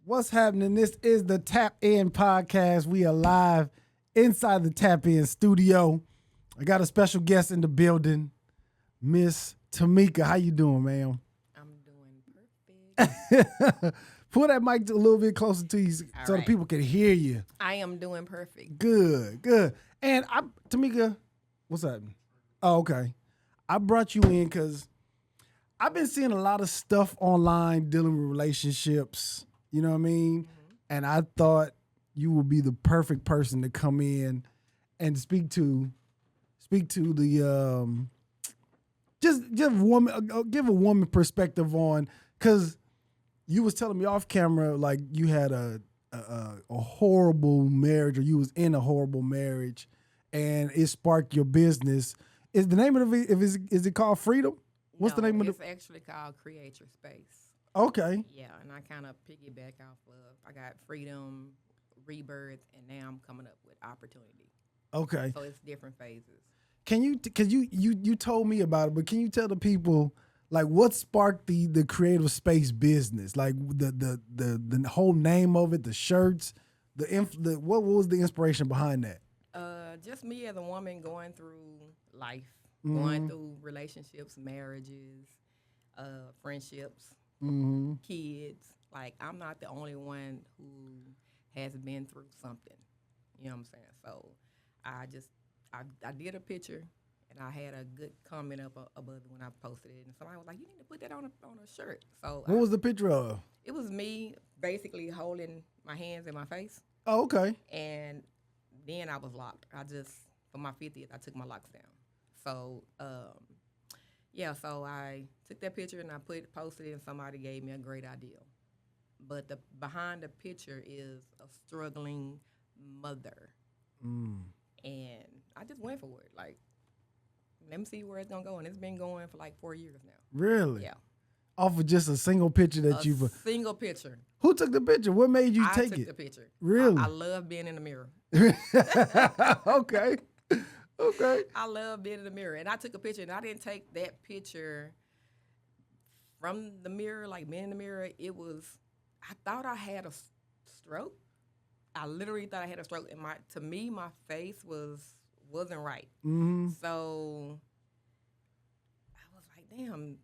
What's happening? This is the Tap In Podcast. We are live inside the Tap In studio. I got a special guest in the building, Miss Tamika. How you doing, ma'am? I'm doing perfect. Pull that mic a little bit closer to you so the people can hear you. I am doing perfect. Good. And Tamika, what's happening? Oh, okay. I brought you in because I've been seeing a lot of stuff online dealing with relationships. You know what I mean? Mm-hmm. And I thought you would be the perfect person to come in and speak to the just give a woman perspective on, because you was telling me off camera like you had a horrible marriage, or you was in a horrible marriage, and it sparked your business. Is the name of it? Is it called Freedom? What's the name of it? It's actually called Create Your Space. Okay. Yeah, and I kind of piggyback off of, I got Freedom, Rebirth, and now I'm coming up with Opportunity. Okay. So it's different phases. Can you, because you told me about it, but can you tell the people like what sparked the creative space business? Like the whole name of it, the shirts, what was the inspiration behind that? Just me as a woman going through life, Mm-hmm. going through relationships, marriages, friendships, Mm-hmm. kids. Like, I'm not the only one who has been through something. You know what I'm saying? So I did a picture, and I had a good comment up above it when I posted it, and somebody was like, "You need to put that on a shirt." So What was the picture of? It was me basically holding my hands in my face, Oh, okay. and then I was locked. For my 50th, I took my locks down. So so I took that picture and I posted it, and somebody gave me a great idea. But behind the picture is a struggling mother. Mm. And I just went for it. Like, let me see where it's going to go. And it's been going for like 4 years now. Really? Yeah. Off of just a single picture that you've... A single picture. Who took the picture? What made you take it? I took the picture. Really? I love being in the mirror. Okay. I love being in the mirror. And I took a picture, and I didn't take that picture from the mirror, like being in the mirror. I thought I had a stroke. I literally thought I had a stroke. And to me, my face wasn't right. Mm-hmm. So I was like, damn,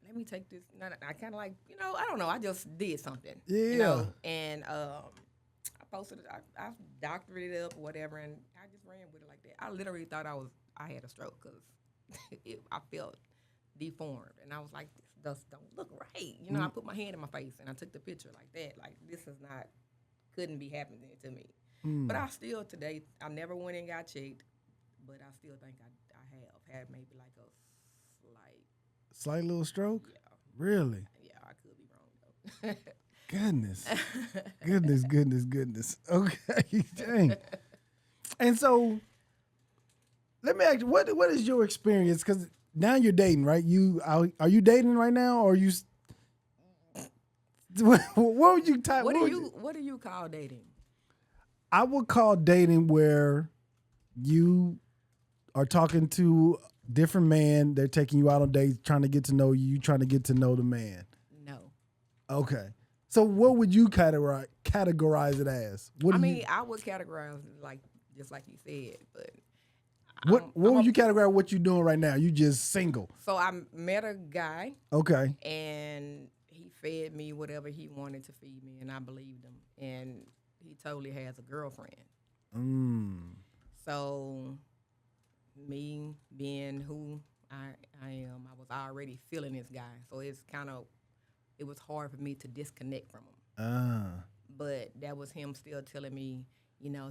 let me take this. I kind of like, I don't know. I just did something. Yeah. And I posted it. I doctored it up or whatever, and I just ran with it like that. I literally thought I had a stroke because I felt deformed, and I was like, this just don't look right. I put my hand in my face, and I took the picture like that. Like, this couldn't be happening to me. But I still today, I never went and got checked, but I still think I have had maybe like a slight little stroke? Yeah. Really? Yeah, I could be wrong though. Goodness. Okay, dang. And so, let me ask you, what is your experience? Because now you're dating, right? Are you dating right now, or are you? What would you type? What do you call dating? I would call dating where you are talking to different man. They're taking you out on dates, trying to get to know you. You trying to get to know the man. No. Okay. So what would you categorize it as? I would categorize it just like you said, but what would you categorize what you're doing right now? You just single. So I met a guy. Okay. And he fed me whatever he wanted to feed me, and I believed him. And he totally has a girlfriend. So me being who I am, I was already feeling this guy. So it was hard for me to disconnect from him. But that was him still telling me,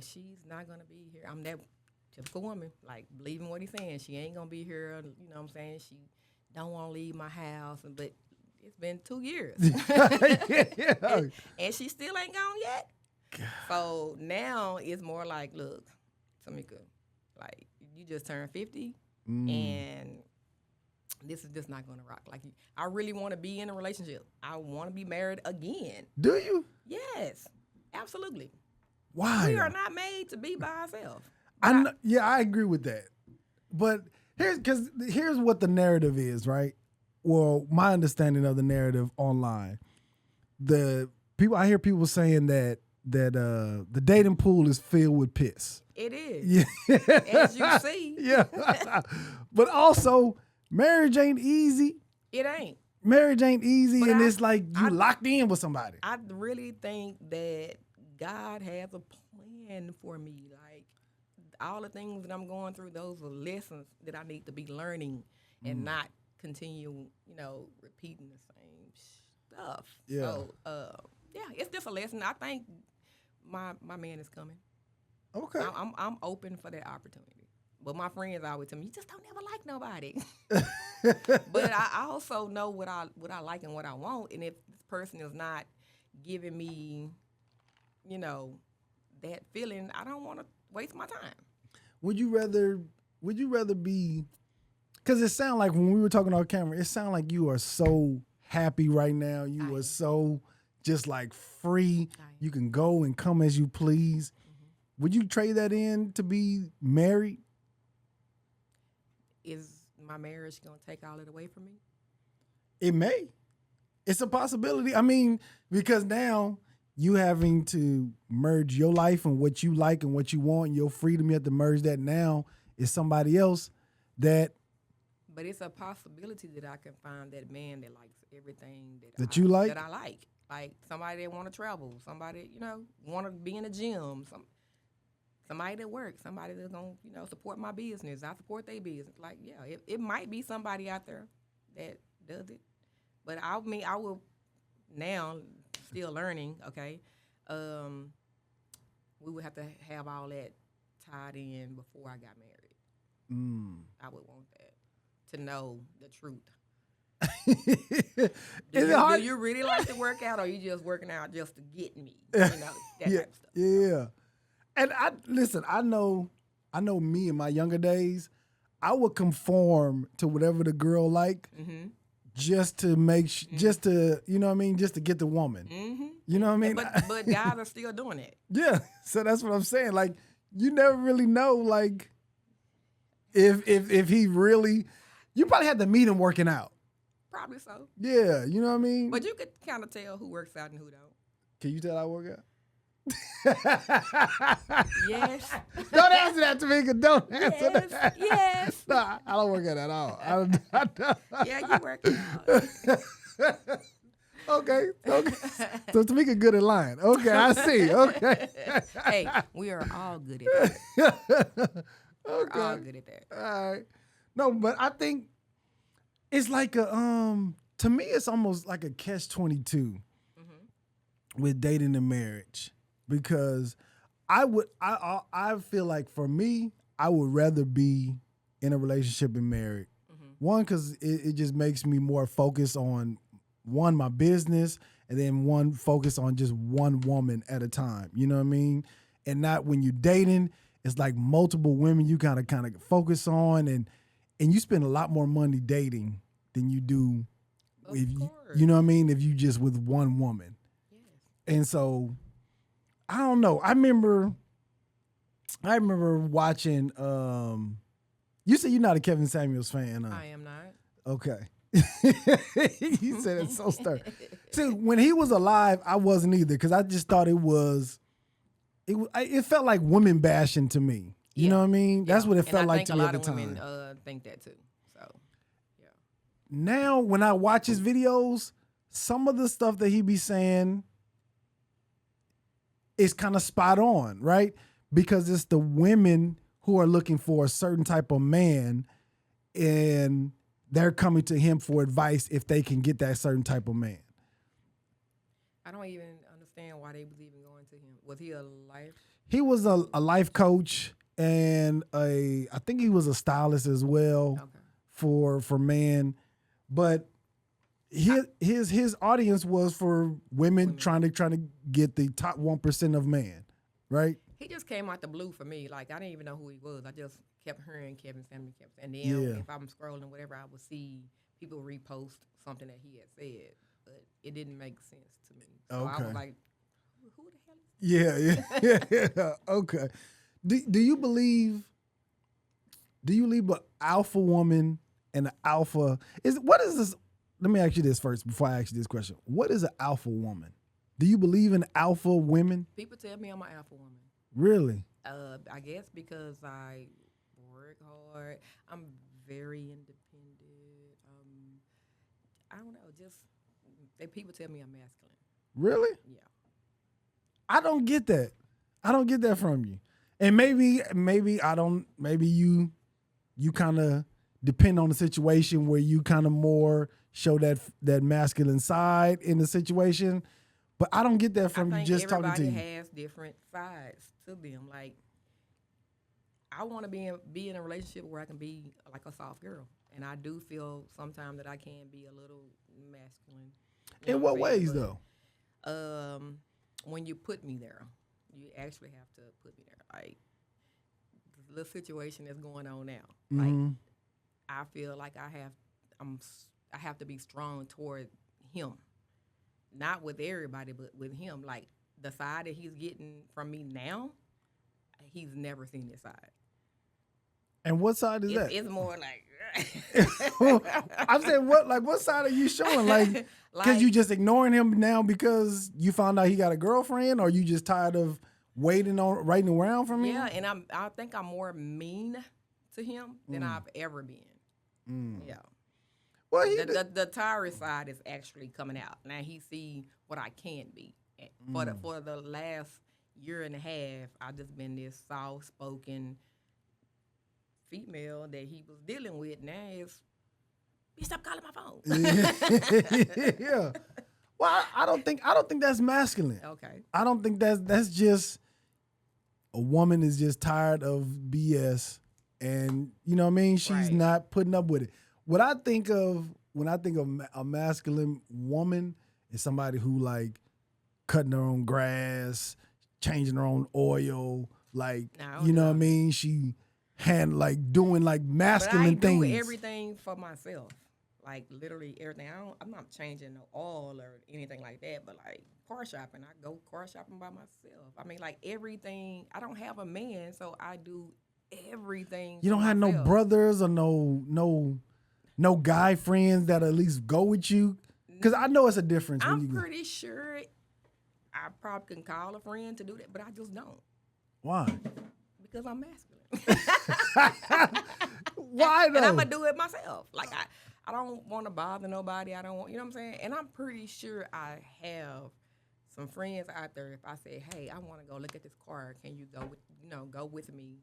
she's not going to be here. I'm that typical woman, like, believing what he's saying. She ain't going to be here, you know what I'm saying? She don't want to leave my house. But it's been 2 years. Yeah. And she still ain't gone yet. God. So now it's more like, look, Tamika, like, you just turned 50, and this is just not going to rock. Like, I really want to be in a relationship. I want to be married again. Do you? Yes, absolutely. Why? We are not made to be by ourselves. I agree with that. But here's what the narrative is, right? Well, my understanding of the narrative online. The I hear people saying that the dating pool is filled with piss. It is. Yeah. As you see. Yeah. But also, marriage ain't easy. It ain't. Marriage ain't easy, But and it's like you I- locked in with somebody. I really think that God has a plan for me. Like all the things that I'm going through, those are lessons that I need to be learning and not continue, repeating the same stuff. Yeah. So, yeah, it's just a lesson. I think my man is coming. Okay. I'm open for that opportunity. But my friends always tell me, you just don't ever like nobody. But I also know what I like and what I want. And if this person is not giving me, that feeling, I don't want to waste my time. Would you rather be, because it sounds like when we were talking on camera, it sounds like you are so happy right now. You are so just like free. You can go and come as you please. Mm-hmm. Would you trade that in to be married? Is my marriage going to take all it away from me? It may. It's a possibility. I mean, because now you having to merge your life and what you like and what you want, and your freedom, you have to merge that now is somebody else that. But it's a possibility that I can find that man that likes everything that you like. That I like. Like somebody that want to travel, somebody, want to be in the gym, somebody that works, somebody that's going to, support my business. I support their business. Like, yeah, it might be somebody out there that does it. But I will now, still learning, okay, we would have to have all that tied in before I got married. I would want that, to know the truth. Do you really like to work out, or are you just working out just to get me? That type of stuff. Yeah. And I know me in my younger days, I would conform to whatever the girl like, just to make, just to, just to get the woman. Mm-hmm. You know what I mean? But guys are still doing it. Yeah. So that's what I'm saying. Like, you never really know, like, if he really, you probably had to meet him working out. Probably so. Yeah, you know what I mean? But you could kind of tell who works out and who don't. Can you tell I work out? Yes. Don't answer that, Tamika. Don't answer that. Yes. Nah, I don't work out at all. Yeah, you work out. Okay. So Tamika good at lying. Okay, I see. Okay. Hey, we are all good at that. Okay. We're all good at that. All right. No, but I think it's like to me, it's almost like a catch-22 with dating and marriage, because I feel like for me, I would rather be in a relationship and married. One, because it just makes me more focused on my business, and then one focus on just one woman at a time. You know what I mean? And not when you're dating, it's like multiple women you kind of focus on, and you spend a lot more money dating than you do if you know what I mean, if you just with one woman. Yes. And so I don't know. I remember watching you said you're not a Kevin Samuels fan, huh? I am not. Okay. You said it's so stern. See, when he was alive, I wasn't either, because I just thought it felt like women bashing to me. You know what I mean? That's what it felt like to me at the time. I think a lot of women think that too. So, yeah. Now, when I watch his videos, some of the stuff that he be saying is kind of spot on, right? Because it's the women who are looking for a certain type of man, and they're coming to him for advice if they can get that certain type of man. I don't even understand why they was even going to him. Was he a life? He was a life coach, and I think he was a stylist as well for men. But his audience was for women trying to get the top 1% of man, right? He just came out the blue for me. Like, I didn't even know who he was. I just kept hearing Kevin Samuels. And then if I'm scrolling whatever, I would see people repost something that he had said. But it didn't make sense to me. So I was like, who the hell is this? Yeah. Okay. Do you believe an alpha woman and an alpha what is this? Let me ask you this first before I ask you this question. What is an alpha woman Do you believe in alpha women? People tell me I'm an alpha woman. Really? I guess because I work hard. I'm very independent. I don't know. Just people tell me I'm masculine. Really? Yeah. I don't get that. I don't get that from you. And maybe I don't. Maybe you kind of depend on the situation where you kind of more show that masculine side in the situation. But I don't get that from you just talking to you. Everybody has different sides to them. Like, I want to be in a relationship where I can be like a soft girl, and I do feel sometimes that I can be a little masculine. In what ways, though? When you put me there, you actually have to put me there. Like the little situation that's going on now. Mm-hmm. Like I feel like I have to be strong toward him, not with everybody, but with him. Like the side that he's getting from me now, he's never seen this side. And what side is that? It's more like I'm saying what side are you showing? Like because you just ignoring him now because you found out he got a girlfriend, or you just tired of waiting around for me? Yeah, and I think I'm more mean to him than I've ever been. Yeah. Well, the Tyrus side is actually coming out. Now he see what I can be. For the last year and a half, I've just been this soft-spoken female that he was dealing with. Now it's, bitch, stop calling my phone. Yeah. Well, I don't think that's masculine. Okay. I don't think that's just a woman is just tired of BS, and you know what I mean. She's not putting up with it. What I think of when I think of a masculine woman is somebody who like cutting her own grass, changing her own oil, like you know what I mean. She doing like masculine things. I do everything for myself. Like literally everything. I'm not changing no oil or anything like that. But like car shopping, I go car shopping by myself. I mean, like everything. I don't have a man, so I do everything. You don't have no brothers or no guy friends that at least go with you? Because I know it's a difference. I'm pretty sure I probably can call a friend to do that, but I just don't. Why? Because I'm masculine. Why though? And I'm going to do it myself. Like, I don't want to bother nobody. I don't want, you know what I'm saying? And I'm pretty sure I have some friends out there. If I say, hey, I want to go look at this car, can you go with me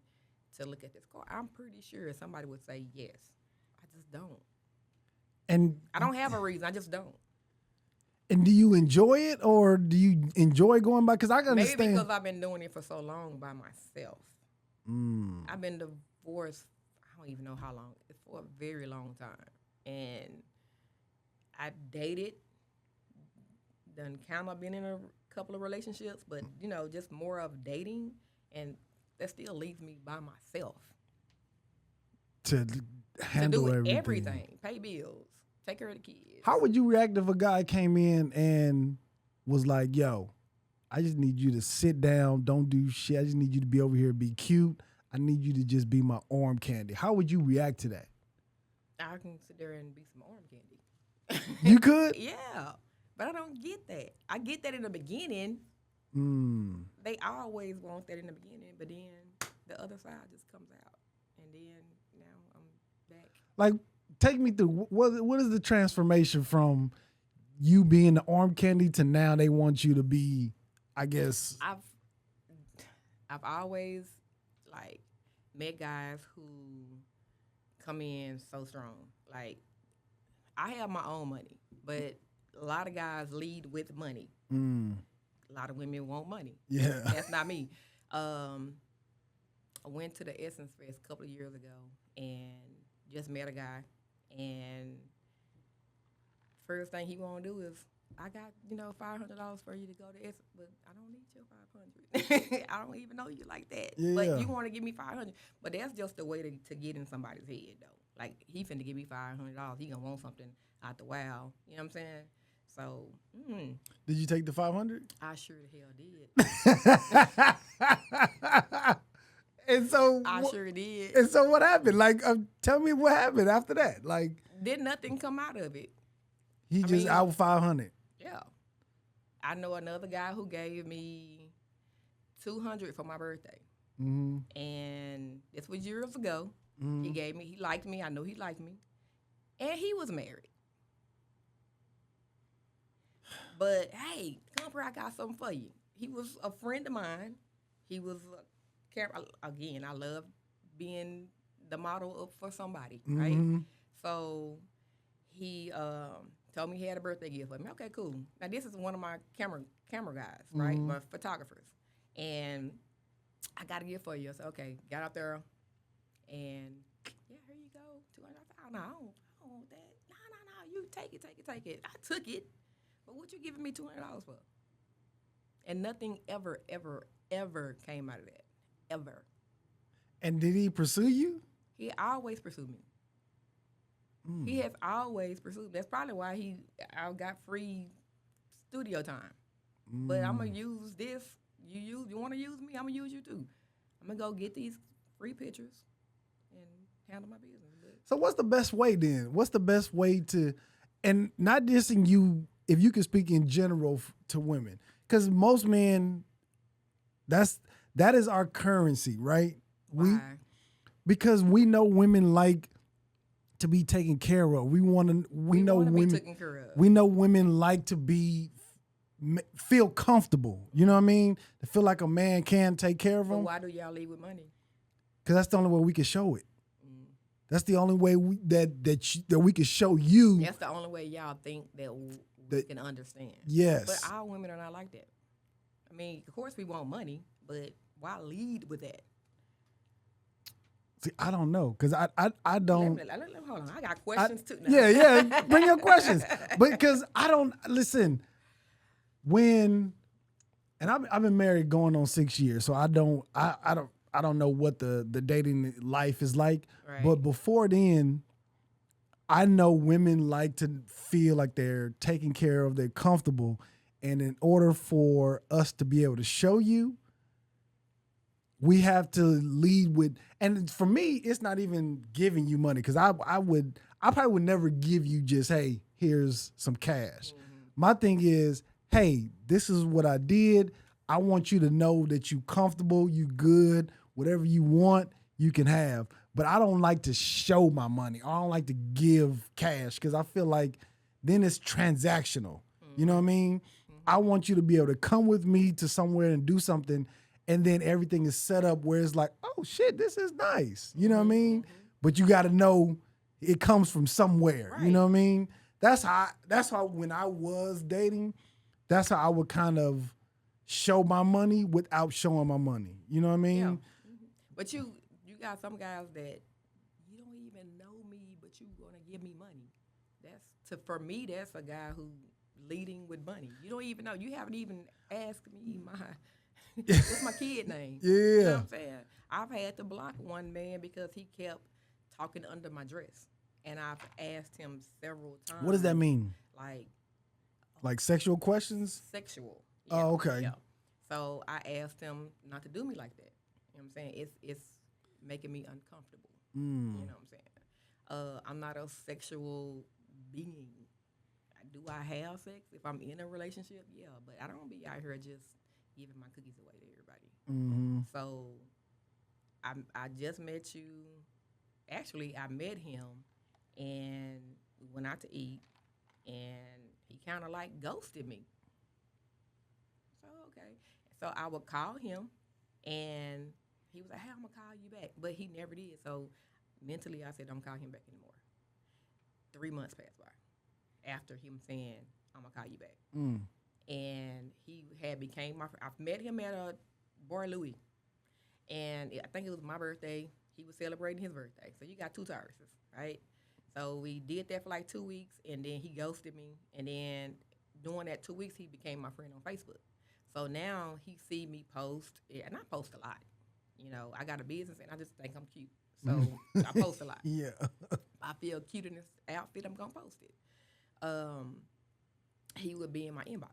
to look at this car? I'm pretty sure somebody would say yes. I just don't. And I don't have a reason. I just don't. And do you enjoy it, or do you enjoy going by? Because I can understand. Maybe because I've been doing it for so long by myself. I've been divorced, I don't even know how long, for a very long time. And I've dated, been in a couple of relationships, but, just more of dating, and that still leaves me by myself. To handle everything, pay bills, take care of the kids. How would you react if a guy came in and was like, yo, I just need you to sit down, don't do shit. I just need you to be over here, be cute. I need you to just be my arm candy. How would you react to that? I can sit there and be some arm candy. You could? Yeah, but I don't get that. I get that in the beginning. They always want that in the beginning, but then the other side just comes out. And then now I'm back. Like, take me through, what is the transformation from you being the arm candy to now they want you to be, I guess. I've always met guys who come in so strong. Like, I have my own money, but a lot of guys lead with money. A lot of women want money. Yeah. That's not me. I went to the Essence Fest a couple of years ago and just met a guy, and first thing he want to do is, I got, $500 for you to go to Essence, but I don't need your $500. I don't even know you like that. Yeah. But you want to give me $500. But that's just the way to get in somebody's head, though. Like, he finna give me $500. He gonna want something out the wow. You know what I'm saying? So, Did you take the 500? I sure the hell did. And so I sure did. And so what happened? Like, tell me what happened after that. Like, did nothing come out of it? He out 500. Yeah. I know another guy who gave me 200 for my birthday, Mm-hmm. and this was years ago. Mm-hmm. He liked me. I know he liked me, and he was married. But hey, come here, I got something for you. He was a friend of mine. He was again. I love being the model up for somebody, right? Mm-hmm. So he told me he had a birthday gift for me. Okay, cool. Now this is one of my camera guys, right? Mm-hmm. My photographers, and I got a gift for you. I said, okay, got out there, and yeah, here you go. 200. I said, oh, no, I don't want that. No, you take it. I took it, but what you giving me $200 for? And nothing ever came out of that, ever. And did he pursue you? He always pursued me. Mm. He has always pursued me. That's probably why I got free studio time. But I'm gonna use this. You want to use me? I'm gonna use you too. I'm gonna go get these free pictures and handle my business. But So what's the best way then? What's the best way to, and not dissing you, if you can speak in general to women, because most men, that is our currency, right? why? Because we know women like to be taken care of. We know wanna be women taken care of. We know women like to feel comfortable. You know what I mean? To feel like a man can take care of But them. why do y'all leave with money? Because that's the only way we can show it. That's the only way that we can show you. That's the only way y'all think that we can understand. Yes. But our women are not like that. I mean, of course we want money, but why lead with that? See, I don't know, because I don't. Hold on, I got questions too. Now. Yeah. Bring your questions, but because I don't listen. And I've been married going on 6 years, so I don't know what the dating life is like. Right. But before then, I know women like to feel like they're taken care of, they're comfortable, and in order for us to be able to show you, we have to lead with. And for me, it's not even giving you money, because I probably would never give you just, hey, here's some cash. My thing is, hey, this is what I did. I want you to know that you comfortable, you good, whatever you want, you can have. But I don't like to show my money. I don't like to give cash, because I feel like then it's transactional. You know what I mean? I want you to be able to come with me to somewhere and do something, and then everything is set up where it's like, oh shit, this is nice. You know what I mean? But you got to know it comes from somewhere. Right. You know what I mean? That's how when I was dating, that's how I would kind of show my money without showing my money. You know what I mean? Yeah. But you got some guys that you don't even know me, but you gonna give me money. For me, that's a guy who leading with money. You don't even know. You haven't even asked me what's my kid name. Yeah. You know what I'm saying? I've had to block one man because he kept talking under my dress. And I've asked him several times. What does that mean? Like sexual questions? sexual. Oh, okay. Yeah. So I asked him not to do me like that. You know what I'm saying? It's making me uncomfortable. You know what I'm saying? I'm not a sexual being. Do I have sex? If I'm in a relationship, yeah. But I don't be out here just giving my cookies away to everybody. Mm-hmm. So I just met you. Actually, I met him, and we went out to eat, and he kind of like ghosted me. So, okay. So I would call him, and he was like, hey, I'm going to call you back. But he never did. So mentally, I said, don't call him back anymore. 3 months passed by after him saying, I'm going to call you back. And he had became my friend. I met him at a Bar Louie. And I think it was my birthday. He was celebrating his birthday. So you got 2 Tauruses, right? So we did that for like 2 weeks, and then he ghosted me. And then during that 2 weeks, he became my friend on Facebook. So now he see me post, and I post a lot. You know, I got a business, and I just think I'm cute. So I post a lot. Yeah. I feel cute in this outfit, I'm going to post it. He would be in my inbox.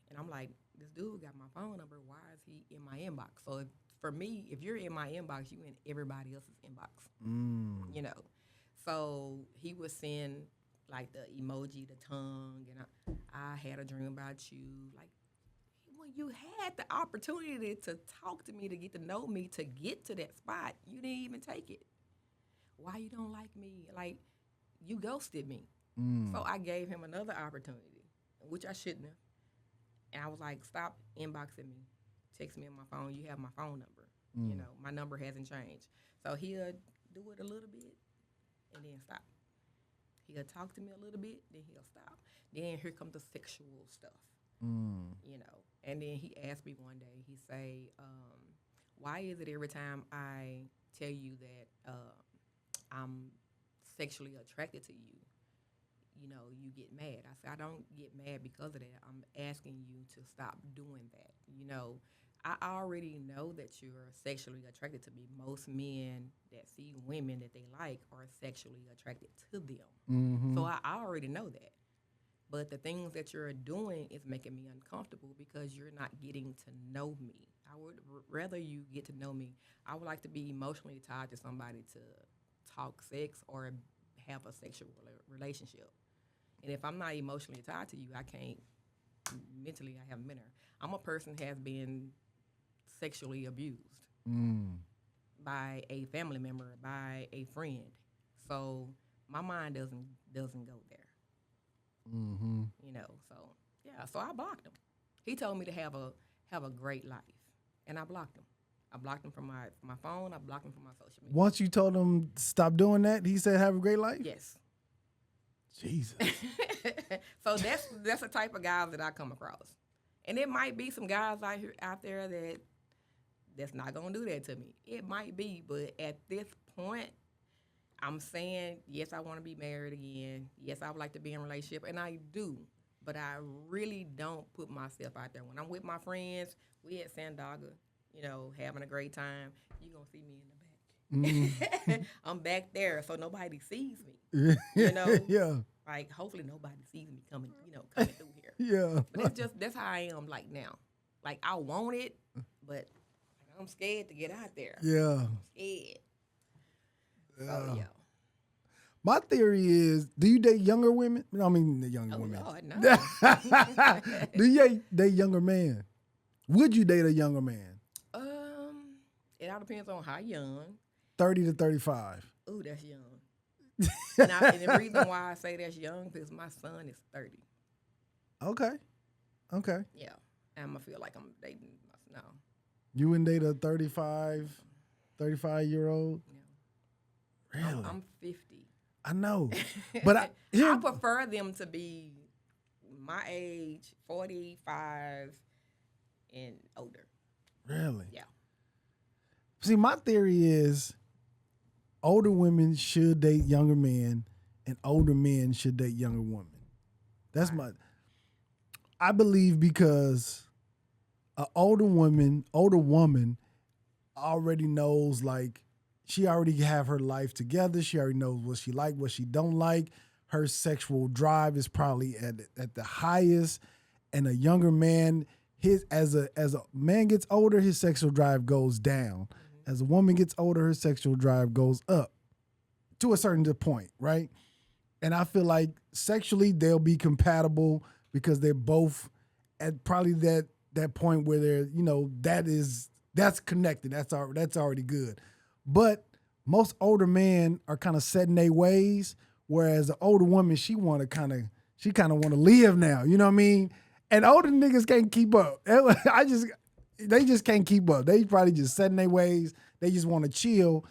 And I'm like, this dude got my phone number. Why is he in my inbox? So for me, if you're in my inbox, you in everybody else's inbox. You know. So he would send like the emoji, the tongue, and I had a dream about you. Like when you had the opportunity to talk to me, to get to know me, to get to that spot, you didn't even take it. Why you don't like me? Like, you ghosted me. So I gave him another opportunity, which I shouldn't have. And I was like, stop inboxing me. Text me on my phone. You have my phone number. You know, my number hasn't changed. So he'll do it a little bit and then stop. He'll talk to me a little bit, then he'll stop. Then here comes the sexual stuff. You know, and then he asked me one day, he say, why is it every time I tell you that I'm sexually attracted to you, you know, you get mad? I said, I don't get mad because of that. I'm asking you to stop doing that. You know, I already know that you're sexually attracted to me. Most men that see women that they like are sexually attracted to them. So I already know that. But the things that you're doing is making me uncomfortable because you're not getting to know me. I would rather you get to know me. I would like to be emotionally tied to somebody to talk sex or have a sexual relationship. And if I'm not emotionally tied to you, I can't, mentally, I haven't been there. I'm a person who has been sexually abused by a family member, by a friend. So my mind doesn't go there. You know, so yeah, so I blocked him. He told me to have a great life, and I blocked him. I blocked him from my phone. I blocked him from my social media. Once you told him stop doing that, he said have a great life? Yes. Jesus. So that's the type of guys that I come across. And it might be some guys out there that's not gonna do that to me. It might be, but at this point, I'm saying, yes, I want to be married again. Yes, I would like to be in a relationship, and I do. But I really don't put myself out there. When I'm with my friends, we at Sandaga, you know, having a great time. You're going to see me in the back. I'm back there, so nobody sees me. You know? Yeah. Like, hopefully nobody sees me coming through here. Yeah. But that's how I am, like, now. Like, I want it, but I'm scared to get out there. Yeah. I'm scared. So, yeah. My theory is, do you date younger women? I mean, the younger women. Lord, no. Do you date younger men? Would you date a younger man? It all depends on how young. 30 to 35. Ooh, that's young. And the reason why I say that's young because my son is 30. Okay. Yeah. And I'm going to feel like I'm dating no. You wouldn't date a 35-year-old? Yeah. Really? I'm 50. I know. But I prefer them to be my age, 45 and older. Really? Yeah. See, my theory is older women should date younger men and older men should date younger women. That's I believe because an older woman already knows, like, she already have her life together. She already knows what she like, what she don't like. Her sexual drive is probably at the highest. And a younger man, as a man gets older, his sexual drive goes down. As a woman gets older, her sexual drive goes up to a certain point, right? And I feel like sexually they'll be compatible because they're both at probably that point where they're, you know, that's connected. That's already good. But most older men are kind of set in their ways, whereas an older woman, she kind of want to live now. You know what I mean? And older niggas can't keep up. They just can't keep up. They probably just set in their ways. They just want to chill.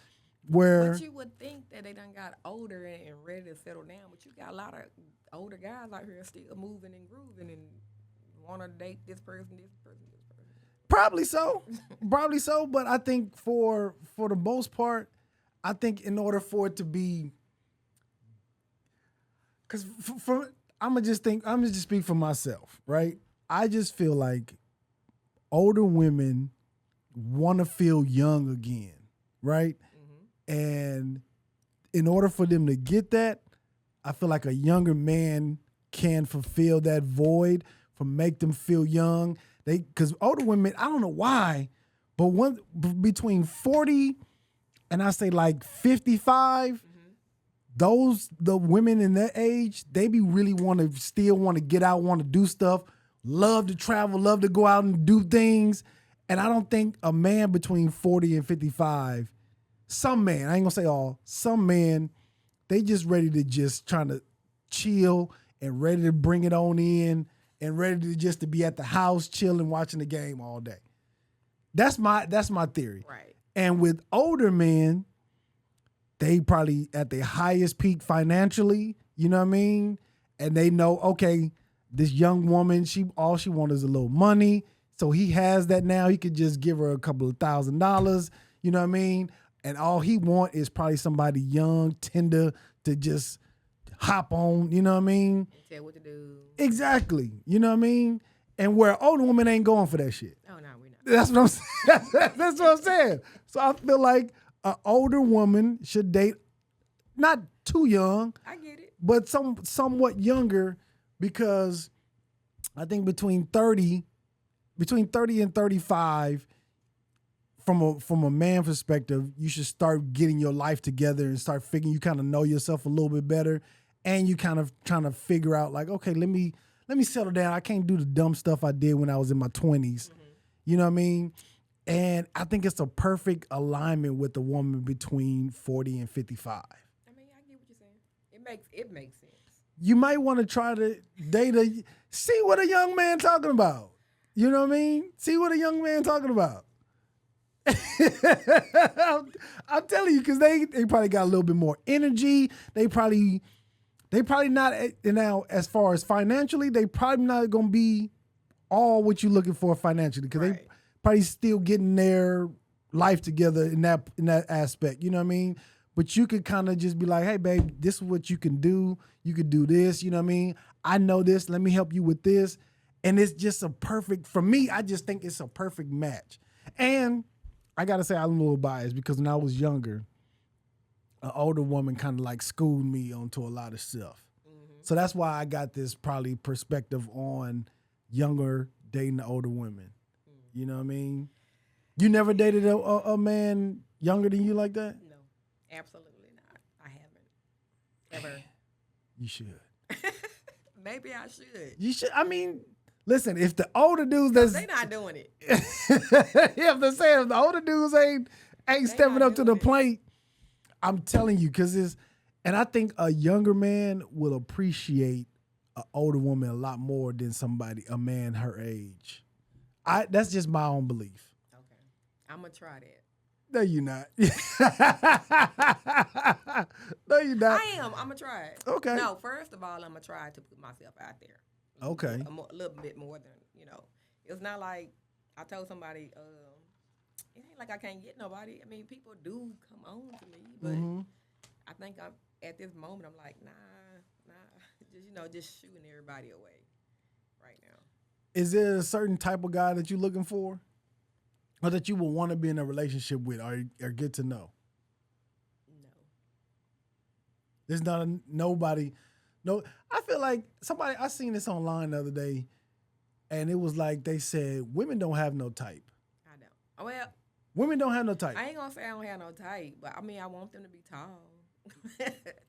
But you would think that they done got older and ready to settle down, but you got a lot of older guys out here still moving and grooving and want to date this person. Probably so. But I think for the most part, I think in order for it to be, because I'm gonna just speak for myself, right? I just feel like older women want to feel young again, right? Mm-hmm. And in order for them to get that, I feel like a younger man can fulfill that void, make them feel young. Because older women, I don't know why, but between 40 and I say like 55, the women in that age, they be really still want to get out, want to do stuff, love to travel, love to go out and do things. And I don't think a man between 40 and 55, some men, I ain't gonna say all, some men, they just ready to just trying to chill and ready to bring it on in and ready to just to be at the house chilling, watching the game all day. That's my theory. Right. And with older men, they probably at their highest peak financially, you know what I mean? And they know, okay, this young woman, all she wants is a little money. So he has that now. He could just give her a couple of $1,000, you know what I mean? And all he want is probably somebody young, tender to just hop on, you know what I mean? Tell what to do. Exactly, you know what I mean? And where older women ain't going for that shit. Oh, no, we're not. That's what I'm saying. That's what I'm saying. So I feel like an older woman should date not too young, I get it. but somewhat younger, because I think between 30 and 35, from a man perspective, you should start getting your life together and start figuring, you kind of know yourself a little bit better, and you kind of trying to figure out like, okay, let me settle down. I can't do the dumb stuff I did when I was in my 20s. Mm-hmm. You know what I mean? And I think it's a perfect alignment with the woman between 40 and 55. I mean, I get what you're saying. It makes sense. You might want to try to date see what a young man talking about. You know what I mean? See what a young man talking about. I'm telling you, because they probably got a little bit more energy. They probably not, now as far as financially, they probably not going to be all what you're looking for financially, because they probably still getting their life together in that aspect. You know what I mean? But you could kind of just be like, hey, babe, this is what you can do. You could do this. You know what I mean? I know this. Let me help you with this. And it's just for me, I just think it's a perfect match. And I got to say, I'm a little biased, because when I was younger, an older woman kind of like schooled me onto a lot of stuff. Mm-hmm. So that's why I got this probably perspective on younger dating the older women. Mm-hmm. You know what I mean? You never dated a man younger than you like that? No, absolutely not. I haven't. Ever. You should. Maybe I should. You should. I mean, listen, if the older dudes they not doing it. If they're saying if the older dudes ain't stepping up to the plate, I'm telling you, and I think a younger man will appreciate an older woman a lot more than a man her age. That's just my own belief. Okay. I'm going to try that. No, you're not. No, you're not. I am. I'm going to try it. Okay. No, first of all, I'm going to try to put myself out there. Okay. A little bit more than, It's not like I told somebody, it ain't like I can't get nobody. I mean, people do come on to me, but mm-hmm. I think I'm at this moment, I'm like, nah, just shooting everybody away right now. Is there a certain type of guy that you're looking for, or that you would want to be in a relationship with, or get to know? No. There's not nobody. No, I feel like I seen this online the other day, and it was like they said women don't have no type. I don't. Well, women don't have no type. I ain't gonna say I don't have no type, but I mean I want them to be tall,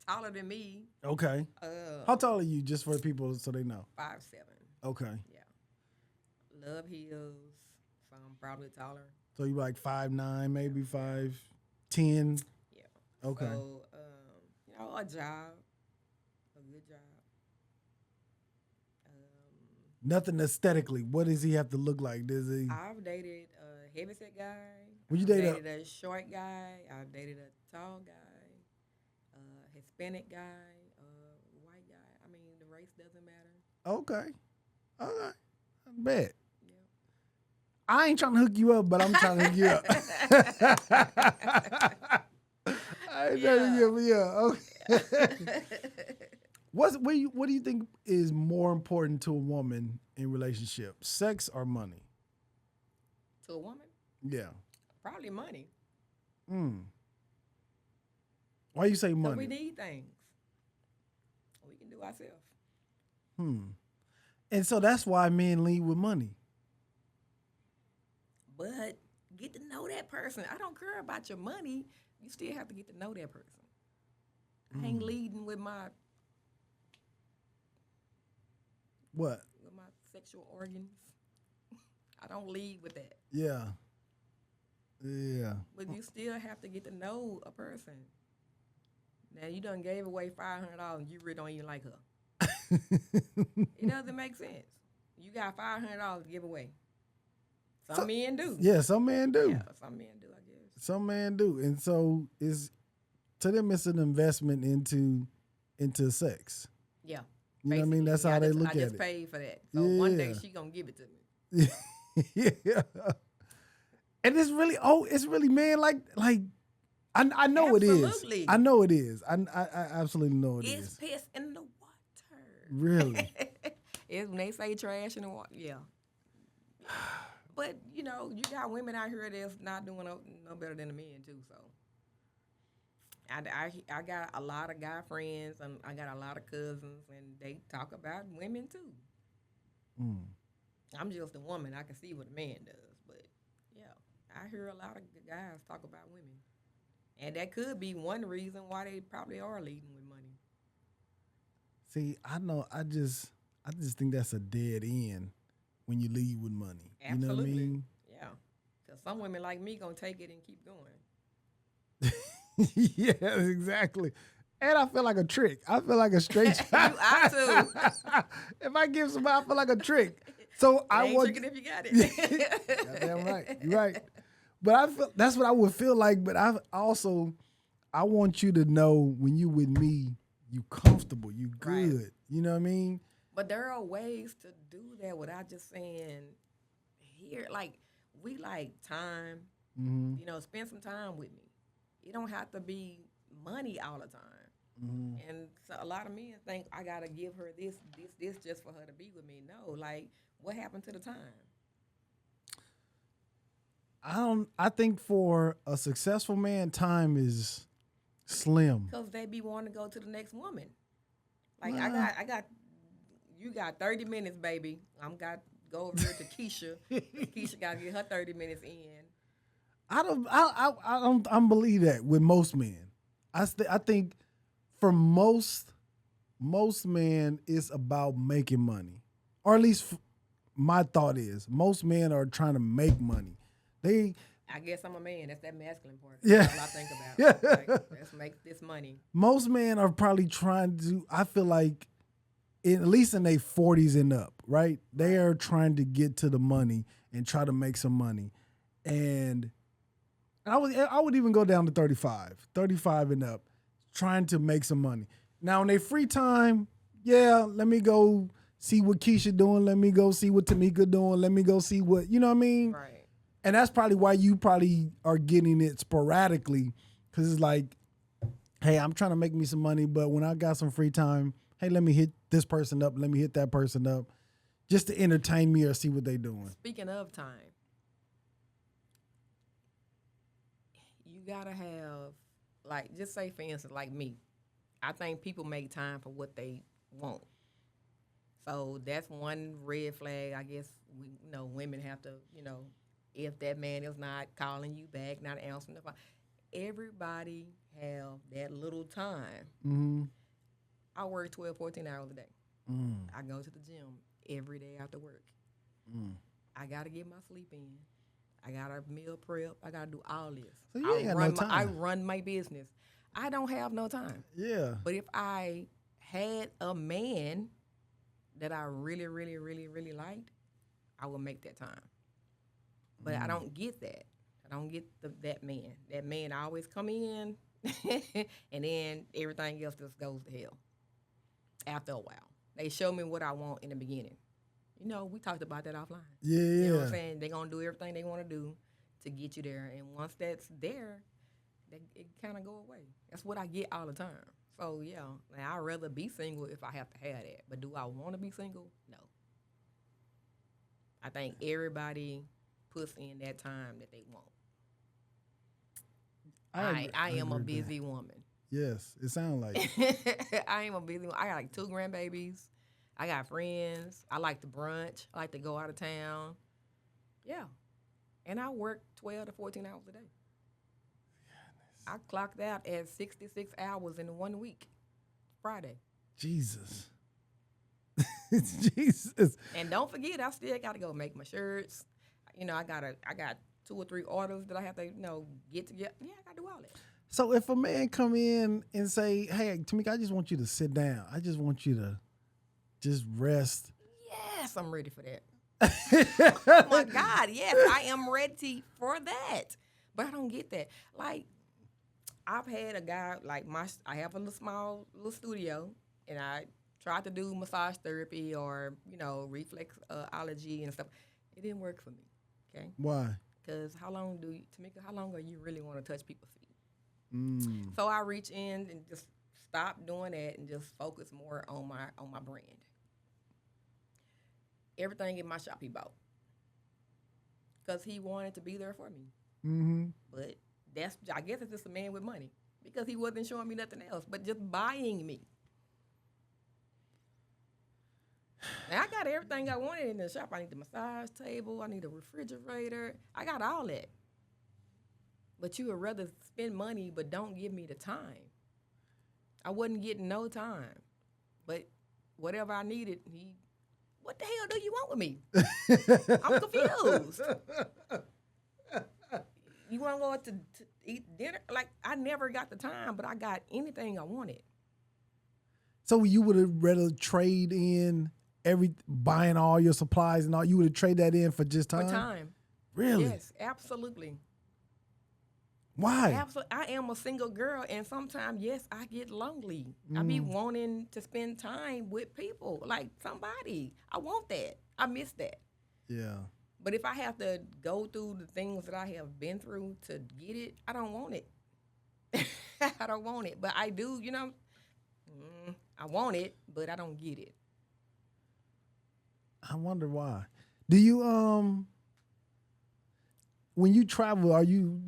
taller than me. Okay. How tall are you, just for people so they know? 5'7". Okay. Yeah. Love heels, so I'm probably taller. So you like 5'9", maybe 5'10". Yeah. Okay. So a job. Good job. Nothing aesthetically. What does he have to look like? I've dated a heavyset guy. I've dated a short guy. I've dated a tall guy, Hispanic guy, white guy. I mean, the race doesn't matter. Okay. All right. I bet. Yeah. I ain't trying to hook you up, but I'm trying to hook you up. I ain't trying to hook you up. Okay. What do you think is more important to a woman in relationship, sex or money? To a woman? Yeah. Probably money. Why you say money? So we need things we can do ourselves. And so that's why men lead with money. But get to know that person. I don't care about your money. You still have to get to know that person. I ain't leading with my... What? With my sexual organs. I don't lead with that. Yeah. Yeah. But you still have to get to know a person. Now you done gave away $500 and you really don't even like her. It doesn't make sense. You got $500 to give away. Some men do. Yeah, some men do. Yeah, some men do, I guess. Some men do. And so to them it's an investment into sex. Yeah. You know what I mean? That's how they look at it. I just paid for that. So one day she gonna give it to me. Yeah. And it's really man, like I know Absolutely. it is. I know it is. I absolutely know it is. It's piss in the water. Really? It's when they say trash in the water. Yeah. But you got women out here that's not doing no better than the men too. So I got a lot of guy friends and I got a lot of cousins and they talk about women too. Mm. I'm just a woman. I can see what a man does, but yeah, I hear a lot of guys talk about women, and that could be one reason why they probably are leading with money. See, I know. I just think that's a dead end when you lead with money. Absolutely. You know what I mean? Yeah, because some women like me gonna take it and keep going. Yes, exactly. And I feel like a trick. I feel like a straight. I too. If I give somebody, I feel like a trick. So I ain't want. tricking if you got it. Goddamn right. You're right. But I feel that's what I would feel like. But I want you to know when you with me, you comfortable, you good. Right. You know what I mean? But there are ways to do that without just saying, here, like, we like time. Mm-hmm. Spend some time with me. It don't have to be money all the time. Mm-hmm. And so a lot of men think I gotta give her this just for her to be with me. No, like, what happened to the time? I think for a successful man, time is slim. Because they be wanting to go to the next woman. Like, Well, you got 30 minutes, baby. Go over here to Keisha. Keisha got to get her 30 minutes in. I don't believe that with most men. I think for most men it's about making money, or at least my thought is most men are trying to make money. I guess I'm a man. That's that masculine part. Yeah. That's all I think about. Yeah. Like, let's make this money. Most men are probably trying to. I feel like, at least in their 40s and up, right? They are trying to get to the money and try to make some money, and I would even go down to 35 and up, trying to make some money. Now, in their free time, yeah, let me go see what Keisha doing. Let me go see what Tamika doing. Let me go see what, you know what I mean? Right. And that's probably why you probably are getting it sporadically, because it's like, hey, I'm trying to make me some money, but when I got some free time, hey, let me hit this person up. Let me hit that person up just to entertain me or see what they doing. Speaking of time, you got to have, like, just say, for instance, like me. I think people make time for what they want. So that's one red flag. I guess women have to, if that man is not calling you back, not answering the phone. Everybody have that little time. Mm-hmm. I work 12, 14 hours a day. Mm. I go to the gym every day after work. Mm. I got to get my sleep in. I got to meal prep. I got to do all this. So you ain't got no time. I run my business. I don't have no time. Yeah. But if I had a man that I really, really, really, really liked, I would make that time. But I don't get that. I don't get that man. That man always come in, and then everything else just goes to hell after a while. They show me what I want in the beginning. We talked about that offline. Yeah. You know what I'm saying? They're going to do everything they want to do to get you there. And once that's there, it kind of go away. That's what I get all the time. So, yeah, I'd rather be single if I have to have that. But do I want to be single? No. I think everybody puts in that time that they want. I am a busy woman. Yes, it sounds like it. I am a busy woman. I got like 2 grandbabies. I got friends. I like to brunch. I like to go out of town. Yeah. And I work 12 to 14 hours a day. I clocked out at 66 hours in 1 week, Friday. Jesus. Jesus. And don't forget, I still got to go make my shirts. I got 2 or 3 orders that I have to, get together. Yeah, I got to do all that. So if a man come in and say, "Hey, Tamika, I just want you to sit down. I just want you to just rest." Yes, I'm ready for that. Oh my God, yes, I am ready for that. But I don't get that. Like, I've had a guy, like, I have a little small studio, and I tried to do massage therapy or, reflexology and stuff. It didn't work for me, okay? Why? Because Tamika, how long are you really want to touch people's feet? Mm. So I reach in and just stop doing that and just focus more on my brand. Everything in my shop he bought because he wanted to be there for me. Mm-hmm. But I guess it's just a man with money because he wasn't showing me nothing else but just buying me. And I got everything I wanted in the shop. I need the massage table. I need a refrigerator. I got all that. But you would rather spend money but don't give me the time. I wasn't getting no time. But whatever I needed, what the hell do you want with me? I'm confused. You want to go out to eat dinner? Like, I never got the time, but I got anything I wanted. So you would have rather trade in buying all your supplies and all, you would have trade that in for just time? For time. Really? Yes, absolutely. Why? Absolutely. I am a single girl, and sometimes, yes, I get lonely. I be wanting to spend time with people, like somebody. I want that. I miss that. Yeah. But if I have to go through the things that I have been through to get it, I don't want it. I don't want it. But I do, I want it, but I don't get it. I wonder why. Do you when you travel, are you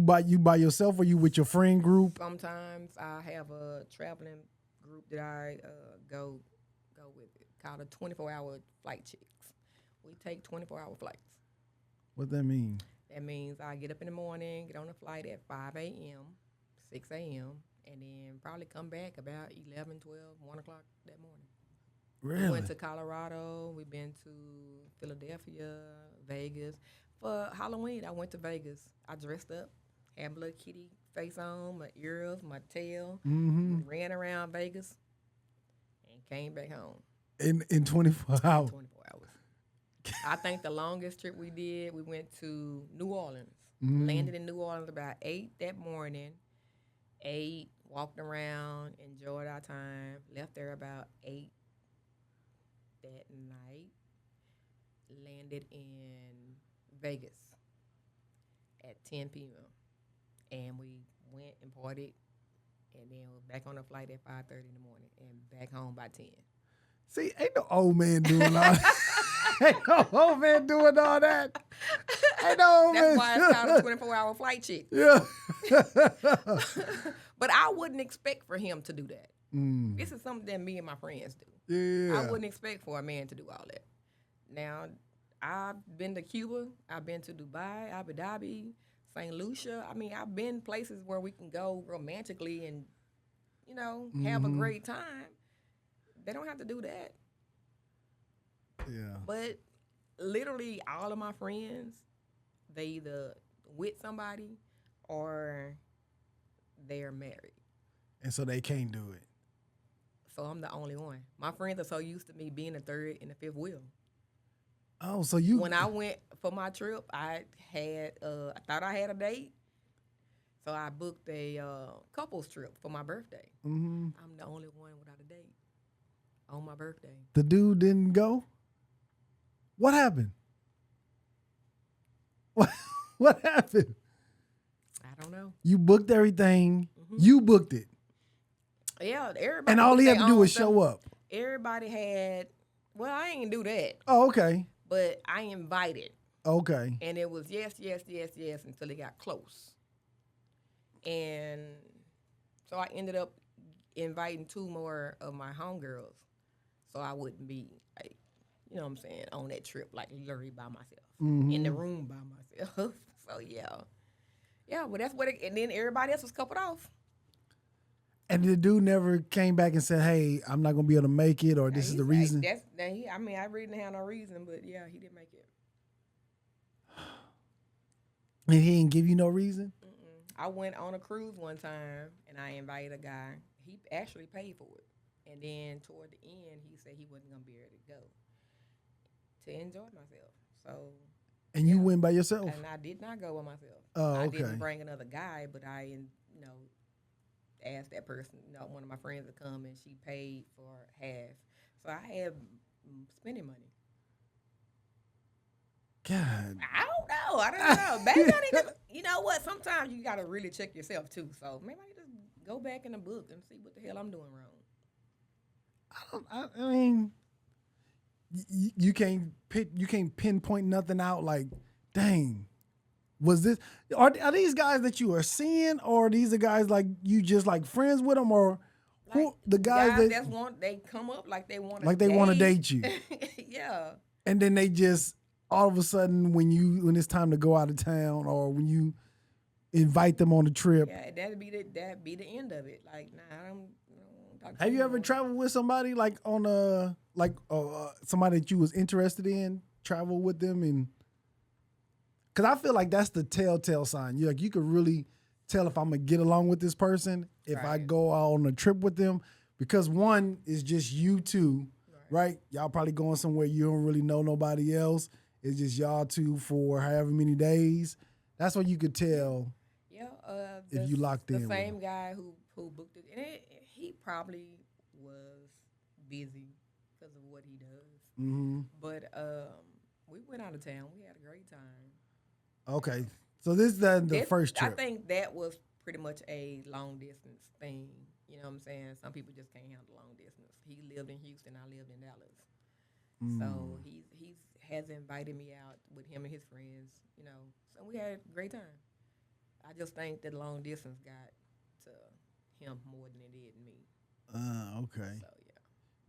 by yourself or you with your friend group? Sometimes I have a traveling group that I go with it called a 24-hour flight chicks. We take 24-hour flights. What that mean? That means I get up in the morning, get on a flight at 5 a.m., 6 a.m., and then probably come back about 11, 12, 1 o'clock that morning. Really? We went to Colorado. We've been to Philadelphia, Vegas. For Halloween, I went to Vegas. I dressed up, had my little kitty face on, my ears, my tail, ran around Vegas, and came back home. In 24 hours? 24 hours. I think the longest trip we did, we went to New Orleans. Landed in New Orleans about 8 that morning. 8, walked around, enjoyed our time. Left there about 8 that night. Landed in Vegas at 10 p.m. And we went and partied. And then we're back on the flight at 5:30 in the morning and back home by 10. See, ain't no old man doing all that. Ain't no old man doing all that. Ain't no old man. That's why it's called a 24-hour flight chick. Yeah. But I wouldn't expect for him to do that. This is something that me and my friends do. Yeah. I wouldn't expect for a man to do all that. Now, I've been to Cuba. I've been to Dubai, Abu Dhabi, St. Lucia. I mean, I've been places where we can go romantically and, have a great time. They don't have to do that. Yeah. But literally all of my friends, they either with somebody or they're married. And so they can't do it. So I'm the only one. My friends are so used to me being the third and the fifth wheel. Oh, so you... When I went for my trip, I thought I had a date. So I booked a couples trip for my birthday. I'm the only one without a date on my birthday. The dude didn't go? What happened? What happened? I don't know. You booked everything. You booked it. Yeah, everybody. And all he had to do was show up. Everybody had. Well, I ain't do that. Oh, okay. But I invited. Okay. And it was yes, yes, yes, yes until it got close. And so I ended up inviting 2 more of my homegirls, so I wouldn't be like, what I'm saying, on that trip like literally by myself in the room by myself. So yeah, but that's what. And then everybody else was coupled off. And the dude never came back and said, "Hey, I'm not gonna be able to make it," or Now, "This is he the say reason." that's that he. I mean, I really didn't have no reason, but yeah, he didn't make it. And he didn't give you no reason. I went on a cruise one time and I invited a guy. He actually paid for it. And then toward the end, he said he wasn't going to be able to go to enjoy myself. So, And you went by yourself. and I did not go by myself. Oh, I okay. didn't bring another guy, but I, asked that person, one of my friends to come and she paid for half. So I had spending money. God. I don't know. I don't know. Maybe I need to, you know what? Sometimes you got to really check yourself too. So maybe I need to go back in the book and see what the hell I'm doing wrong. I mean, you can't pinpoint nothing out. Like, dang, was this? Are these guys that you are seeing, or are these the guys like you just like friends with them, or who Like, the guys that want they come up like they want like they want to date you, yeah. and then they just all of a sudden when it's time to go out of town, or when you invite them on a trip. Yeah, that'd be the end of it. Like, nah, I don't talk to Have you ever anymore. traveled with somebody like on somebody that you was interested in? Travel with them, and because I feel like that's the telltale sign. You could really tell if I'm gonna get along with this person if I Right. go out on a trip with them, because one is just you two, right? Y'all probably going somewhere you don't really know nobody else. It's just y'all two for however many days. That's what you could tell. Yeah, If you locked in the with same guy who booked it, and he probably was busy because of what he does. Mm-hmm. But we went out of town. We had a great time. Okay, so this is the first trip. I think that was pretty much a long distance thing. You know what I'm saying? Some people just can't handle long distance. He lived in Houston. I lived in Dallas. So he's has invited me out with him and his friends. So we had a great time. I just think that long distance got to him more than it did me. Okay. So yeah,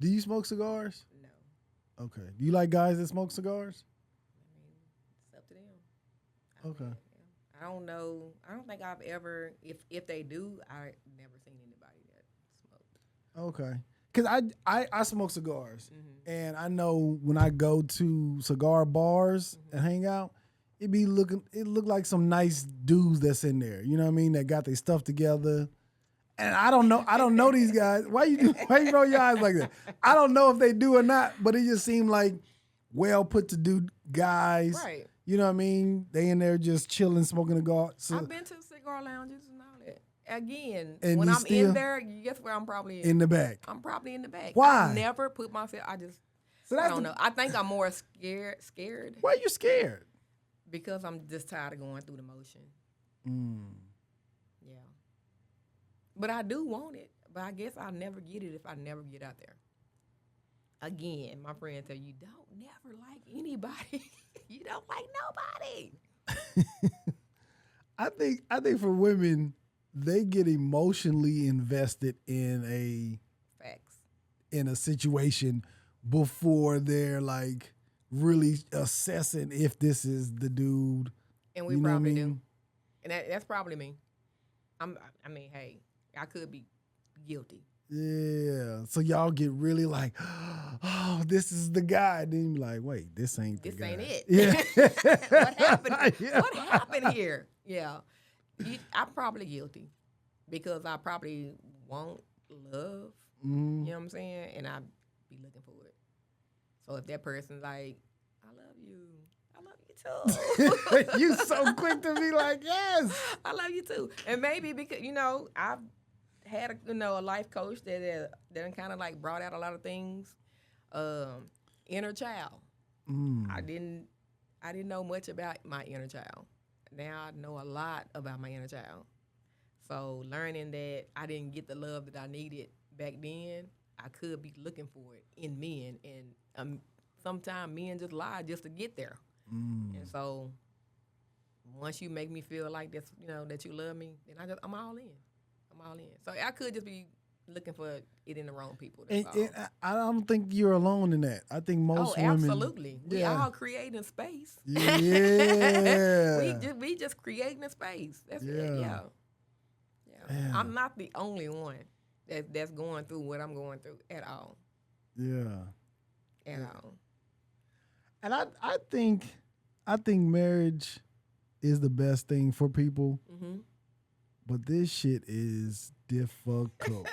Do you smoke cigars? no. Okay. Do you like guys that smoke cigars? I mean, it's up to them. Okay. I don't know. I don't think I've ever, if they do, I never seen anybody that smoked. Okay. Because I smoke cigars. And I know when I go to cigar bars and hang out, it look like some nice dudes that's in there. You know what I mean? That got their stuff together. And I don't know these guys. Why you roll your eyes like that? I don't know if they do or not, but it just seemed like well put to do guys. Right. You know what I mean? They in there just chilling, smoking a cigar. I've been to cigar lounges and all that. Again, And when you I'm still in there, guess where I'm probably in the back. I'm probably in the back. Why? I never put myself. I that's don't know. I think I'm more scared Why are you scared? because I'm just tired of going through the motion. Yeah. But I do want it. But I guess I'll never get it if I never get out there. Again, my friend tell you, don't never like anybody. You don't like nobody. I think for women, they get emotionally invested in Facts. a situation before they're like really assessing if this is the dude. And we You know what I probably mean? do. And that's probably me. Hey, I could be guilty. Yeah. So y'all get really like, oh, this is the guy. Then you're like, wait, this ain't the This guy. ain't it. Yeah. What happened? Yeah. What happened here? Yeah. I'm probably guilty because I probably want love. You know what I'm saying? And I be looking for it. So if that person's like, I love you too. You so quick to be like, yes. I love you too. And maybe because, I've had a life coach that kind of like brought out a lot of things. Inner child. I didn't know much about my inner child. Now I know a lot about my inner child. So learning that I didn't get the love that I needed back then, I could be looking for it in men. And sometimes men just lie just to get there. And so once you make me feel like that's, that you love me, then I'm all in. I'm all in. So I could just be looking for it in the wrong people. And I don't think you're alone in that. I think most women. Absolutely. We all creating space. Yeah. we just creating a space. That's Yeah. it. Yeah. I'm not the only one. that's going through what I'm going through at all. Yeah. At all. And I think marriage is the best thing for people, Mm-hmm. but this shit is difficult.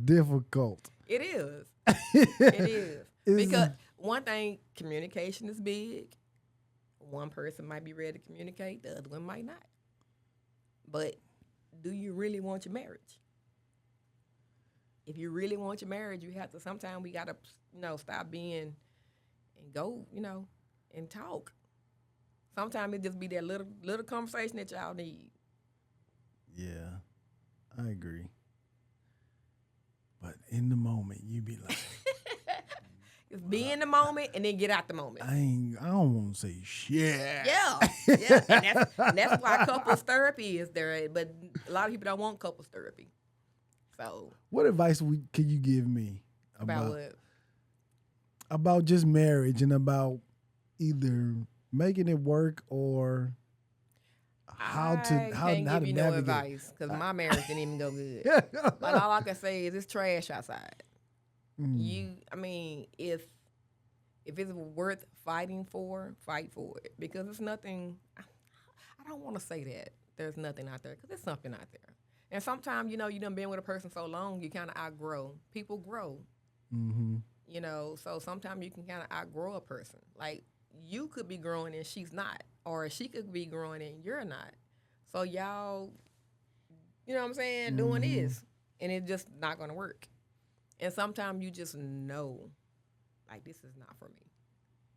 Difficult. It is. It is. It's- Because one thing, communication is big. One person might be ready to communicate, the other one might not. But do you really want your marriage? If you really want your marriage, you have to, sometimes we got to, stop being and go, and talk. Sometimes it just be that little conversation that y'all need. Yeah, I agree. But in the moment, you be like, Just be in the moment and then get out the moment. I don't want to say shit. Yeah, yeah. And that's why couples therapy is there. But a lot of people don't want couples therapy. So What advice can you give me about what? about just marriage and about either making it work or how to I can't give you no navigate? advice because my marriage didn't even go good. But all I can say is it's trash outside. Mm. If it's worth fighting for, fight for it because it's nothing. I don't want to say that there's nothing out there because there's something out there. And sometimes you done been with a person so long you kind of outgrow. People grow. Mm-hmm. So sometimes you can kind of outgrow a person. Like you could be growing and she's not, or she could be growing and you're not. So y'all, you know what I'm saying, doing this, and it's just not gonna work. And sometimes you just know, like this is not for me,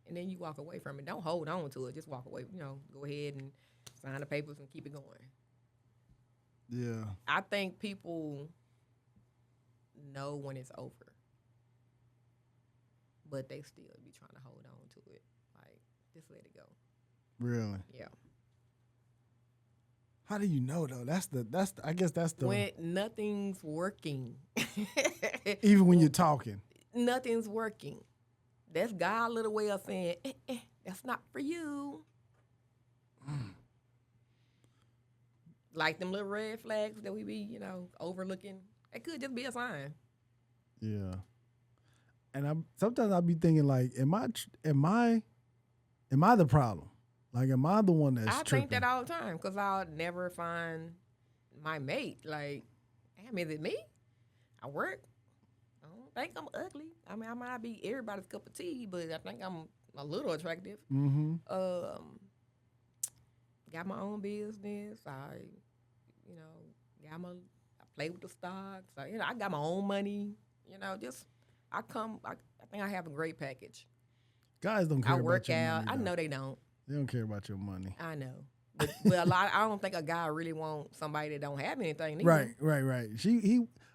and then you walk away from it. Don't hold on to it. Just walk away. Go ahead and sign the papers and keep it going. Yeah. I think people know when it's over, but they still be trying to hold on to it. Like, just let it go. Really? Yeah. How do you know though? I guess that's the When nothing's working. even when you're talking. Nothing's working. That's God's little way of saying, that's not for you. Like them little red flags that we be, overlooking. It could just be a sign. Yeah. And sometimes I be thinking like, am I the problem? Like, am I the one that's I tripping? think that all the time because I'll never find my mate. Like, damn, is it me? I work. I don't think I'm ugly. I mean, I might not be everybody's cup of tea, but I think I'm a little attractive. Mm-hmm. Got my own business. I play with the stocks. I got my own money. I think I have a great package. Guys don't care I work about your out. money. I know they don't. They don't care about your money. I know. But a lot. I don't think a guy really wants somebody that don't have anything. Either. Right.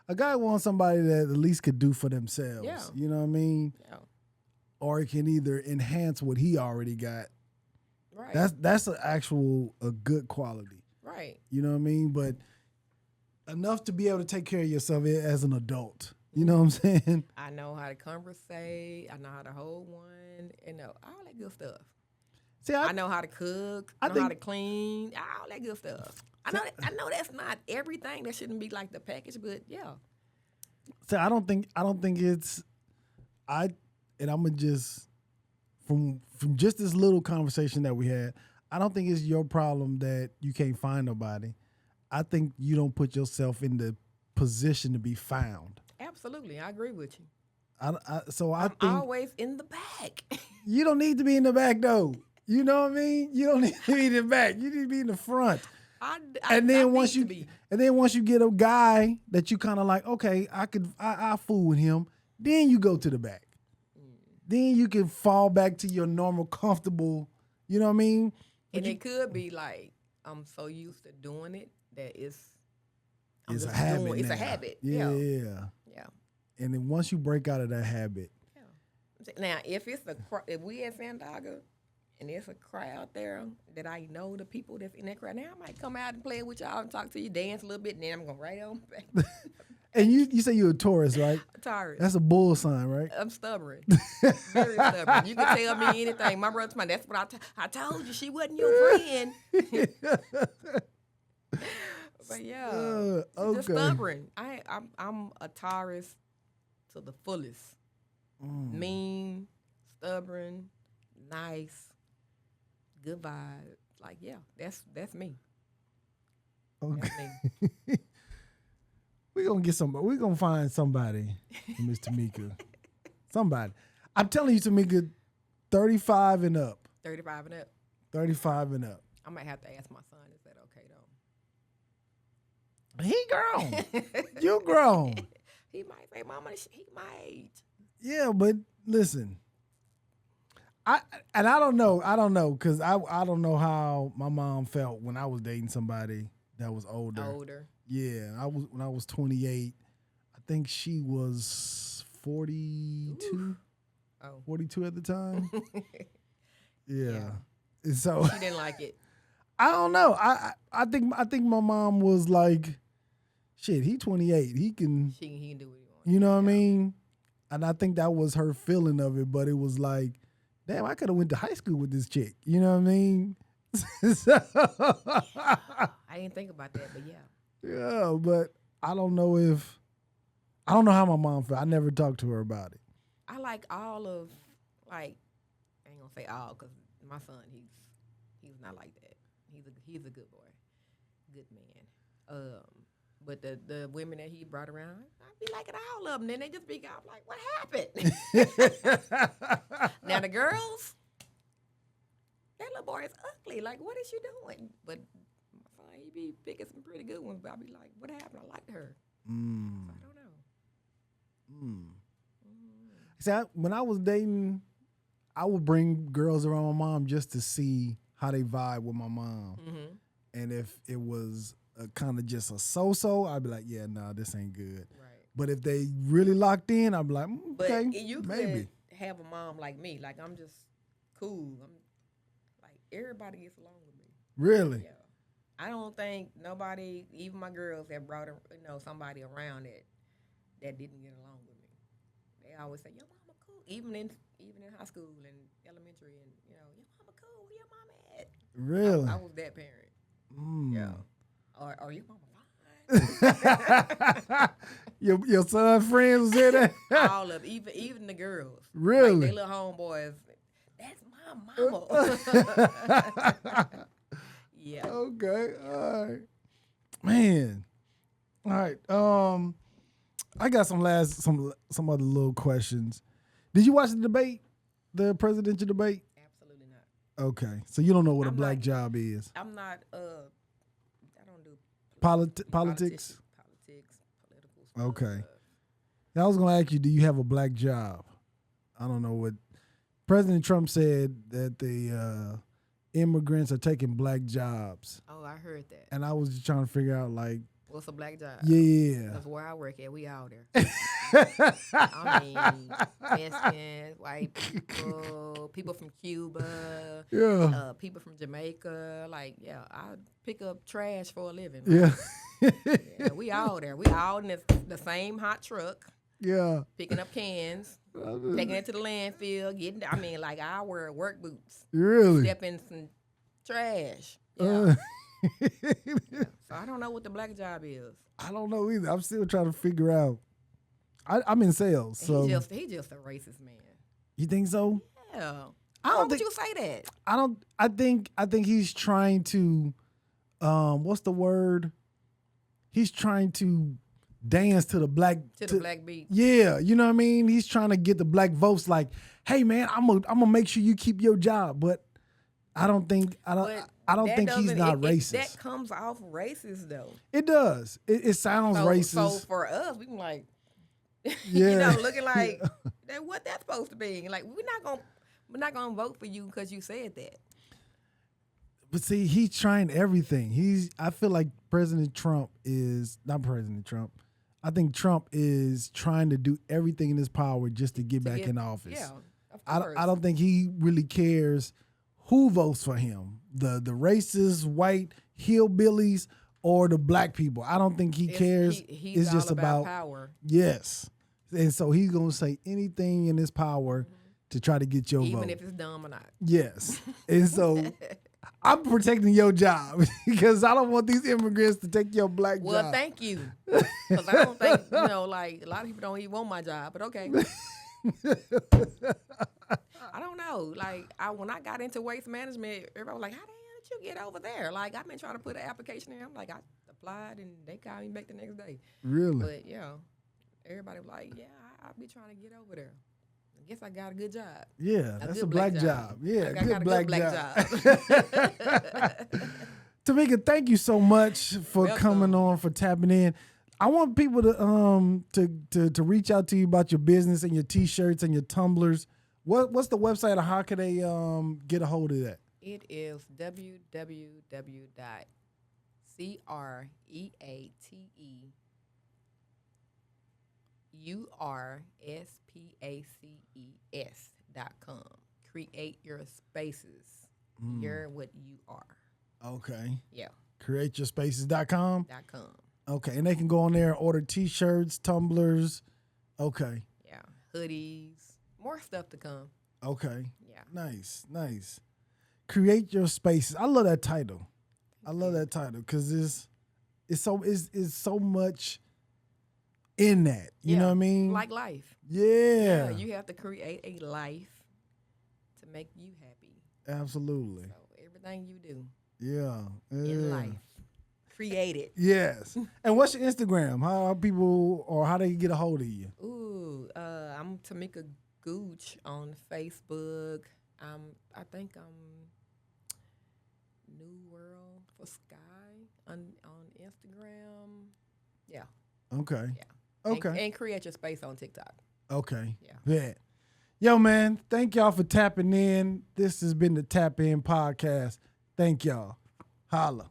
A guy wants somebody that at least could do for themselves. Yeah. You know what I mean? Yeah. Or it can either enhance what he already got. Right. That's a good quality. Right. You know what I mean? But enough to be able to take care of yourself as an adult. You know what I'm saying? I know how to conversate. I know how to hold one. All that good stuff. See, I know how to cook. I know how to clean. All that good stuff. I know that's not everything. That shouldn't be like the package, but yeah. So I don't think it's I'm gonna just from just this little conversation that we had, I don't think it's your problem that you can't find nobody. I think you don't put yourself in the position to be found. Absolutely, I agree with you. I I'm think always in the back. you don't need to be in the back though. You know what I mean? You don't need to be in the back. You need to be in the front. And then once you get a guy that you kind of like, okay, I fool with him. Then you go to the back. Then you can fall back to your normal, comfortable. You know what I mean? And it could be like I'm so used to doing it that it's a habit. It's now. a habit. Yeah. Yeah. And then once you break out of that habit. Yeah. Now, if we at Sandaga and there's a crowd there that I know the people that's in that crowd, now I might come out and play with y'all and talk to you, dance a little bit, and then I'm going right on back. And you say you're a Taurus, right? Taurus. That's a bull sign, right? I'm stubborn. Very stubborn. You can tell me anything. My brother's that's what I told you. She wasn't your friend. But yeah, just Okay. stubborn. I'm a Taurus to the fullest. Mean, stubborn, nice, good vibe. Like yeah, that's me. Okay. That's me. We're gonna get somebody. We're gonna find somebody for Miss Tamika. Somebody. I'm telling you, Tamika, 35 and up. 35 and up. 35 and up. I might have to ask my son. Is that okay though? He grown. You grown. He might say, "Mama, he my age." Yeah, but listen. I don't know, because I don't know how my mom felt when I was dating somebody that was older. Older. Yeah, when I was 28. I think she was 42. Oh. 42 at the time. Yeah. And so She didn't like it. I don't know. I think my mom was like, shit, he 28. He can He can do what he wants. you know what I mean? And I think that was her feeling of it, but it was like, damn, I could have went to high school with this chick. You know what I mean? I didn't think about that, but yeah. Yeah, but I don't know how my mom felt. I never talked to her about it. I like all of I ain't gonna say all because my son he's not like that. He's a good boy, good man. But the women that he brought around, I be liking all of them. Then they just be out like, what happened? Now the girls, that little boy is ugly. Like, what is she doing? But my son, he be picking some pretty good ones. But I be like, what happened? I liked her. So I don't know. See, when I was dating, I would bring girls around my mom just to see how they vibe with my mom. Mm-hmm. And if it was kind of just a so-so, I'd be like, yeah, nah, this ain't good. Right. But if they really locked in, I'd be like, But okay, you maybe. could have a mom like me. Like, I'm just cool. I'm like, everybody gets along with me. Really? Yeah. I don't think nobody, even my girls, that brought somebody around that didn't get along with me. They always say, your mama cool. Even in high school and elementary, and your mama cool. Where your mama at? Really? I was that parent. Yeah. Or your mama fine. your son friends was in there? All of even the girls. Really? Like, they little homeboys. That's my mama. Yeah. Okay. All right. Man. All right. I got some other little questions. Did you watch the debate? The presidential debate? Absolutely not. Okay. So you don't know what a I'm black not- job is. I'm not. I don't do Politics? Politics, political stuff. Okay. Now, I was going to ask you, do you have a black job? I don't know what. President Trump said that the immigrants are taking black jobs. Oh, I heard that. And I was just trying to figure out, like, What's a black job? yeah. That's where I work at. We out there. I mean, Mexicans, white people from Cuba, Yeah. people from Jamaica. Like, yeah, I pick up trash for a living. Yeah. Yeah, we out there. We all in the same hot truck, Yeah. picking up cans, taking it to the landfill, I wear work boots, Really? step in some trash. Yeah. Uh, So I don't know what the black job is. I don't know either. I'm still trying to figure out. I'm in sales, so He just a racist man. you think so? Yeah. I don't Why would think you say that? I don't. I think he's trying to. What's the word? He's trying to dance to the black The black beat. Yeah, you know what I mean. He's trying to get the black votes. Like, hey man, I'm gonna make sure you keep your job. But I don't think think he's not racist. That comes off racist though. It does. It sounds racist. So for us, we can like, Yeah. looking like that. What that's supposed to be? Like we're not gonna vote for you because you said that. But see, he's trying everything. I feel like President Trump is not President Trump. I think Trump is trying to do everything in his power just to get back in office. Yeah, of course. I don't think he really cares who votes for him. The racist, white, hillbillies, or the black people. I don't think he cares. He's it's just all about about power. Yes. And so he's going to say anything in his power to try to get your vote. Even if it's dumb or not. Yes. And so I'm protecting your job because I don't want these immigrants to take your black Well, job. thank you. Because I don't think, like a lot of people don't even want my job, but okay. I don't know. Like, when I got into waste management, everybody was like, how the hell did you get over there? Like, I've been trying to put an application in. I'm like, I applied and they called me back the next day. Really? But, everybody was like, yeah, I'll be trying to get over there. I guess I got a good job. Yeah, that's a black job. Yeah, I got a black good black job. Tamika, thank you so much for coming on, for tapping in. I want people to reach out to you about your business and your T-shirts and your tumblers. What's the website, or how can they get a hold of that? It is www.createourspaces.com. Create your spaces. You're what you are. Okay. Yeah. CreateYourSpaces.com. .com. Okay, and they can go on there and order T-shirts, tumblers. Okay. Yeah. Hoodies. More stuff to come. Okay. Yeah. Nice. Create Your Spaces. I love that title. I love that title because it's so much in that. You know what I mean? Like life. Yeah. You have to create a life to make you happy. Absolutely. So everything you do. Yeah. In life. Create it. Yes. And what's your Instagram? How people, or how they get a hold of you? Ooh, I'm Tamika Gooch on Facebook. I think I'm New World for Sky on Instagram. Yeah. Okay. Yeah. Okay. And Create Your Space on TikTok. Okay. Yeah. Yeah. Yo, man, thank y'all for tapping in. This has been the Tap In Podcast. Thank y'all. Holla.